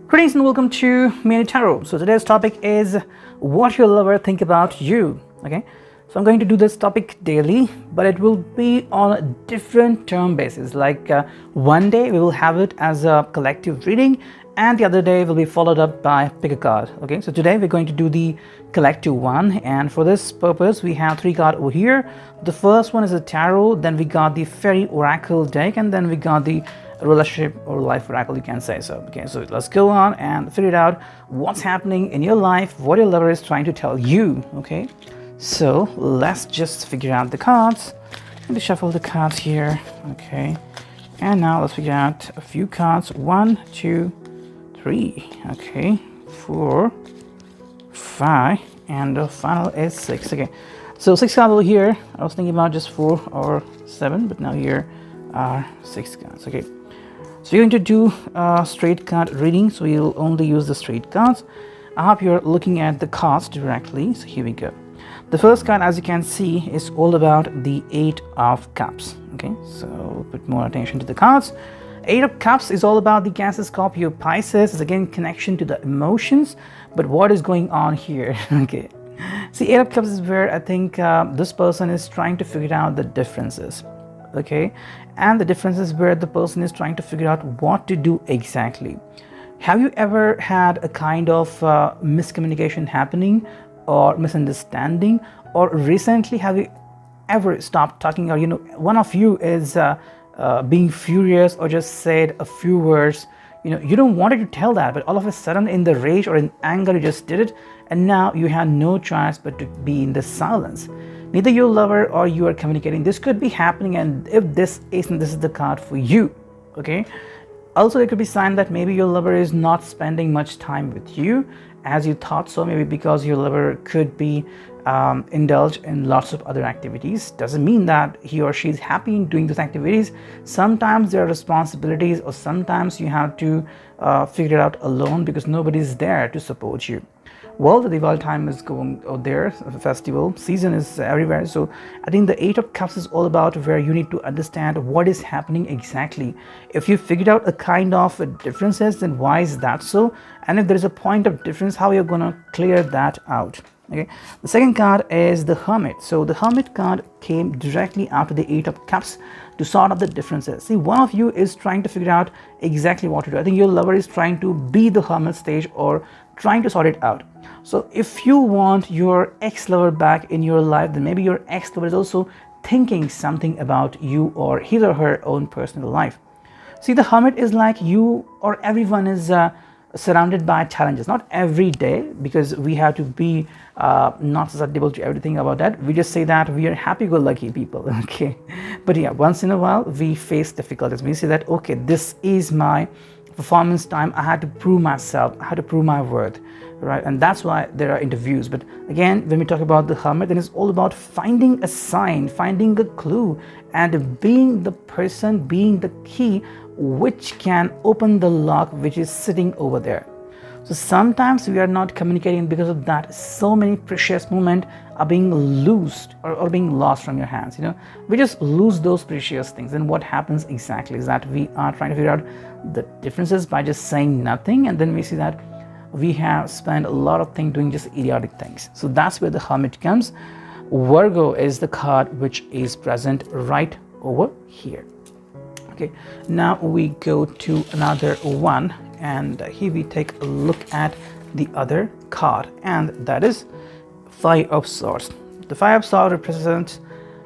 Greetings and welcome to menutarot. So today's topic is what your lover think about you. Okay, so I'm going to do this topic daily, but it will be on a different term basis. Like one day we will have it as a collective reading, and the other day will be followed up by pick a card. Okay, so today we're going to do the collective one, and for this purpose we have three cards over here. The first one is a tarot, then we got the fairy oracle deck, and then we got the relationship or life oracle, you can say so. Okay, so let's go on and figure it out what's happening in your life, what your lover is trying to tell you. Okay, so let's just figure out the cards. Let me shuffle the cards here. Okay, and now let's figure out a few cards. 1, 2, 3. Okay, 4, 5, and the final is 6. Okay, so 6 cards over here. I was thinking about just 4 or 7, but now here are 6 cards. Okay, so you're going to do a straight card reading, so you'll only use the straight cards. I hope you're looking at the cards directly. So here we go. The first card, as you can see, is all about the 8 of Cups. Okay, so we'll put more attention to the cards. 8 of Cups is all about the Cancer, Scorpio, Pisces. It's again connection to the emotions, but what is going on here? Okay, see, 8 of Cups is where I think this person is trying to figure out the differences. Okay, and the difference is where the person is trying to figure out what to do exactly. Have you ever had a kind of miscommunication happening or misunderstanding, or recently have you ever stopped talking, or one of you is being furious or just said a few words, you don't wanted to tell that, but all of a sudden in the rage or in anger you just did it, and now you have no choice but to be in the silence. Neither your lover or you are communicating. This could be happening, and if this isn't, this is the card for you. Okay, also there could be sign that maybe your lover is not spending much time with you as you thought so, maybe because your lover could be indulged in lots of other activities. Doesn't mean that he or she is happy in doing those activities. Sometimes there are responsibilities, or sometimes you have to figure it out alone because nobody is there to support you. Well, the Diwali time is going out there, the festival season is everywhere, so I think the 8 of Cups is all about where you need to understand what is happening exactly. If you figured out a kind of differences, then why is that so? And if there is a point of difference, how you're gonna clear that out. Okay, the second card is the Hermit. So the Hermit card came directly after the 8 of Cups to sort out the differences. See, one of you is trying to figure out exactly what to do. I think your lover is trying to be the Hermit stage or trying to sort it out. So if you want your ex-lover back in your life, then maybe your ex-lover is also thinking something about you or his or her own personal life. See, the Hermit is like you or everyone is surrounded by challenges. Not every day, because we have to be not susceptible to everything about that. We just say that we are happy-go-lucky people. Okay, but yeah, once in a while we face difficulties. We say that, okay, this is my performance time. I had to prove myself, I had to prove my worth, right? And that's why there are interviews. But again, when we talk about the Hermit, then it's all about finding a sign, finding a clue, and being the person, being the key which can open the lock which is sitting over there. So sometimes we are not communicating because of that. So many precious moments are being loosed or being lost from your hands. We just lose those precious things. And what happens exactly is that we are trying to figure out the differences by just saying nothing, and then we see that we have spent a lot of things doing just idiotic things. So that's where the Hermit comes. Virgo is the card which is present right over here. Okay, now we go to another one, and here we take a look at the other card, and that is 5 of Swords. The 5 of Swords represents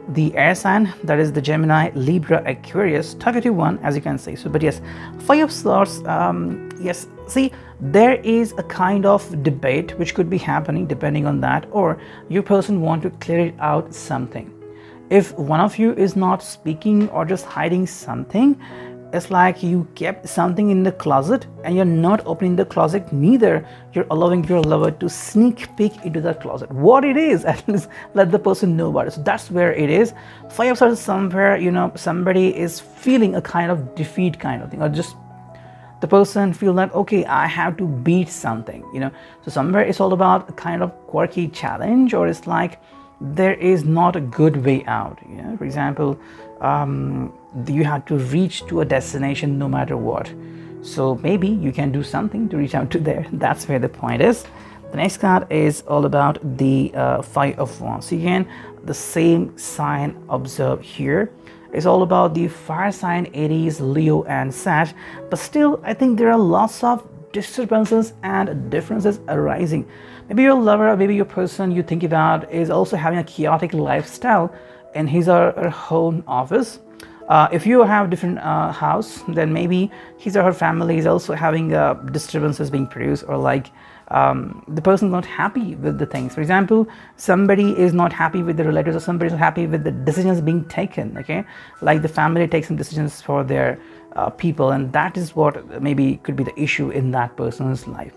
the air sign, that is the Gemini, Libra, Aquarius, talkative one, as you can see. So, but yes, 5 of Swords, yes, see, there is a kind of debate which could be happening depending on that, or your person want to clear it out something. If one of you is not speaking or just hiding something, it's like you kept something in the closet and you're not opening the closet, neither you're allowing your lover to sneak peek into that closet. What it is, at least let the person know about it. So that's where it is. 5 of Swords is somewhere, somebody is feeling a kind of defeat kind of thing, or just the person feel that, okay, I have to beat something, So somewhere it's all about a kind of quirky challenge, or it's like there is not a good way out. For example, you have to reach to a destination no matter what. So maybe you can do something to reach out to there. That's where the point is. The next card is all about the Five of Wands. Again, the same sign observed here. It's all about the fire sign Aries, Leo and Sag. But still, I think there are lots of disturbances and differences arising. Maybe your lover, or maybe your person you think about is also having a chaotic lifestyle in his or her home office. If you have different house, then maybe his or her family is also having disturbances being produced, or like the person is not happy with the things. For example, somebody is not happy with the relatives, or somebody is not happy with the decisions being taken. Okay, like the family takes some decisions for their people, and that is what maybe could be the issue in that person's life.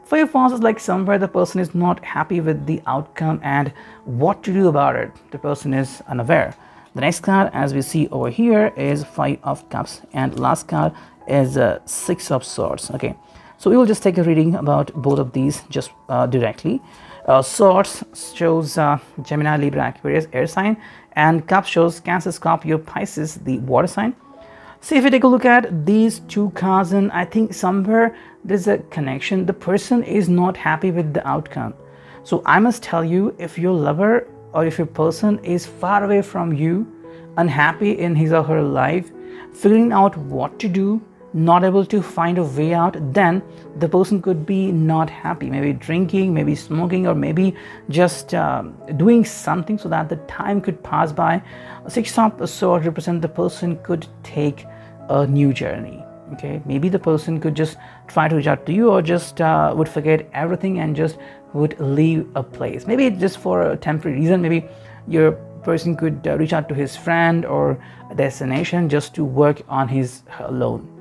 Five of Wands is like somewhere the person is not happy with the outcome and what to do about it. The person is unaware. The next card, as we see over here, is Five of Cups, and last card is Six of Swords. Okay, so we will just take a reading about both of these just directly. Swords shows Gemini, Libra, Aquarius, air sign, and Cups shows Cancer, Scorpio, Pisces, the water sign. See, if you take a look at these two cards, and I think somewhere there's a connection. The person is not happy with the outcome. So I must tell you, if your lover or if your person is far away from you, unhappy in his or her life, figuring out what to do, not able to find a way out, then the person could be not happy, maybe drinking, maybe smoking, or maybe just doing something so that the time could pass by. Six of Swords represent the person could take a new journey. Okay, maybe the person could just try to reach out to you, or just would forget everything and just would leave a place, maybe just for a temporary reason. Maybe your person could reach out to his friend or a destination just to work on his alone.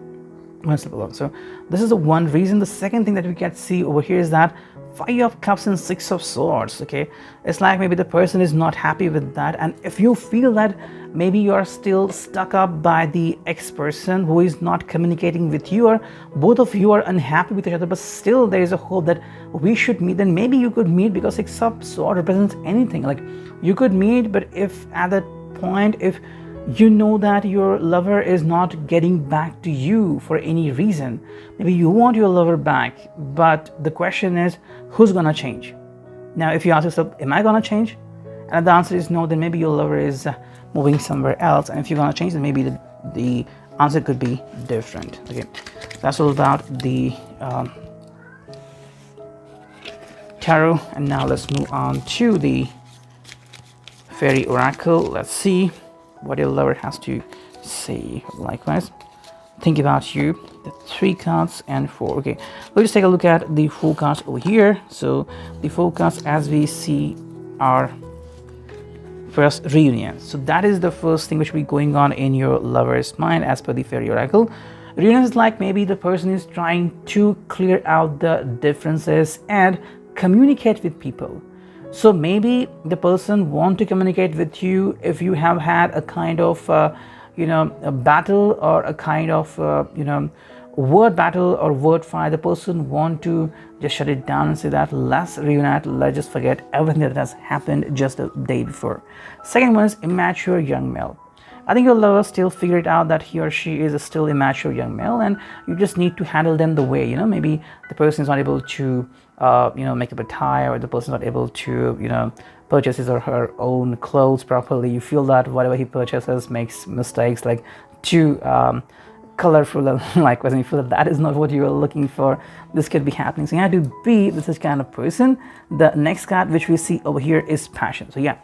So this is the one reason. The second thing that we can see over here is that Five of Cups and Six of Swords. Okay, it's like maybe the person is not happy with that, and if you feel that maybe you are still stuck up by the ex-person who is not communicating with you, or both of you are unhappy with each other, but still there is a hope that we should meet, then maybe you could meet, because Six of Swords represents anything. Like you could meet, but if at that point, if you know that your lover is not getting back to you for any reason, maybe you want your lover back, but the question is, who's gonna change? Now, if you ask yourself, am I gonna change? And the answer is no, then maybe your lover is moving somewhere else. And if you're gonna change, then maybe the answer could be different. Okay, that's all about the tarot. And now let's move on to the fairy oracle. Let's see what your lover has to say. Likewise, think about you, the 3 cards and 4. Okay, we'll just take a look at the 4 cards over here. So the 4 cards, as we see, are first, reunion. So that is the first thing which will be going on in your lover's mind as per the fairy oracle. Reunion is like maybe the person is trying to clear out the differences and communicate with people. So maybe the person want to communicate with you if you have had a kind of a battle, or a kind of word battle or word fight. The person want to just shut it down and say that let's reunite, let's just forget everything that has happened just the day before. Second one is immature young male. I think your lover still figured out that he or she is a still immature young male, and you just need to handle them the way, maybe the person is not able to make up a tie, or the person is not able to purchase his or her own clothes properly. You feel that whatever he purchases makes mistakes, like too colorful and likewise, and you feel that is not what you are looking for. This could be happening. So you have to be with such kind of person. The next card which we see over here is passion. So yeah,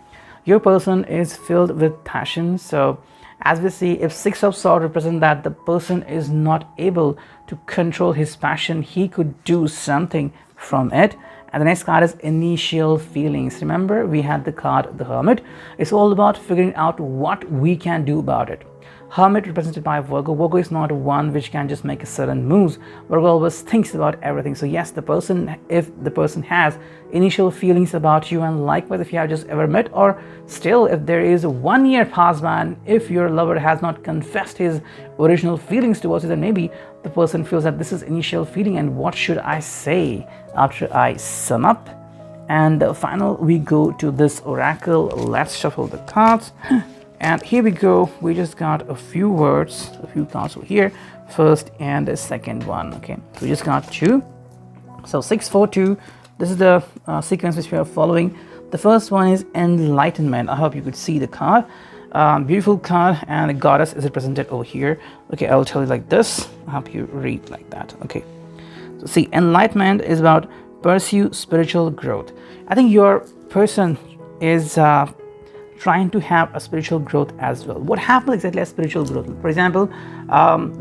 your person is filled with passion. So as we see, if Six of Swords represent that the person is not able to control his passion, he could do something from it. And the next card is initial feelings. Remember, we had the card the Hermit. It's all about figuring out what we can do about it. Hermit represented by Virgo. Virgo is not one which can just make a sudden moves. Virgo always thinks about everything. So yes, the person, if the person has initial feelings about you, and likewise if you have just ever met, or still if there is 1 year past by and if your lover has not confessed his original feelings towards you, then maybe the person feels that this is initial feeling, and what should I say after I sum up? And final, we go to this oracle. Let's shuffle the cards. And here we go. We just got a few words, a few cards over here, first and the second one. Okay, we just got 2. So 642. This is the sequence which we are following. The first one is enlightenment. I hope you could see the card. Beautiful card, and a goddess is represented over here. Okay, I'll tell you like this. I hope you read like that. Okay, so see, enlightenment is about pursue spiritual growth. I think your person is trying to have a spiritual growth as well. What happens exactly as spiritual growth? For example,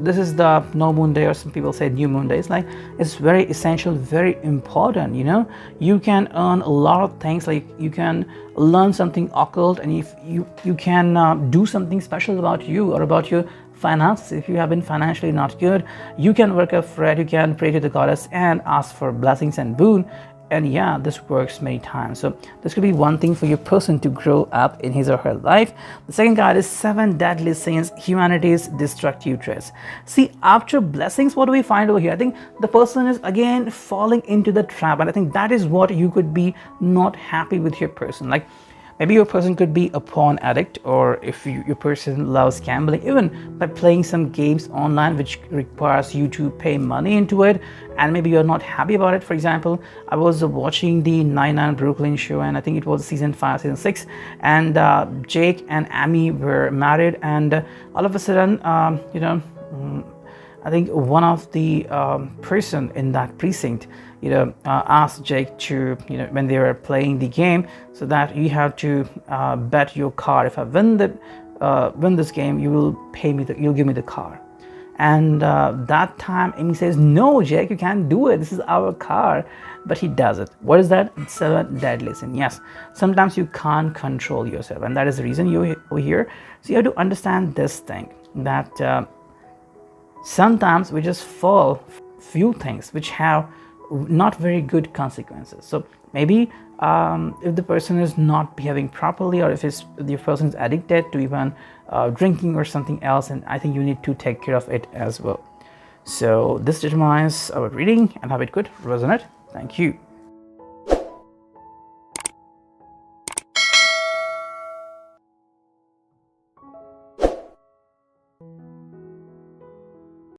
this is the no moon day, or some people say new moon day. It's like, it's very essential, very important. You know, you can earn a lot of things, like you can learn something occult, and if you can do something special about you or about your finances. If you have been financially not good, you can work up for it. You can pray to the goddess and ask for blessings and boon. And yeah, this works many times. So this could be one thing for your person to grow up in his or her life. The second card is 7 deadly sins, humanity's destructive traits. See, after blessings, what do we find over here? I think the person is again falling into the trap, and I think that is what you could be not happy with your person. Like, maybe your person could be a porn addict, or if your person loves gambling, even by playing some games online which requires you to pay money into it, and maybe you're not happy about it. For example, I was watching the 99 Brooklyn show, and I think it was season 5, season 6, and Jake and Amy were married, and all of a sudden, I think one of the person in that precinct, asked Jake to, when they were playing the game, so that you have to bet your car. If I win this game, you will pay me. You'll give me the car. And that time, Amy says, "No, Jake, you can't do it. This is our car." But he does it. What is that? 7 deadly sins. Yes, sometimes you can't control yourself, and that is the reason you're here. So you have to understand this thing, that sometimes we just fall few things which have not very good consequences. So maybe if the person is not behaving properly, or if the person is addicted to even drinking or something else, and I think you need to take care of it as well. So this determines our reading, and hope it could resonate. Thank you.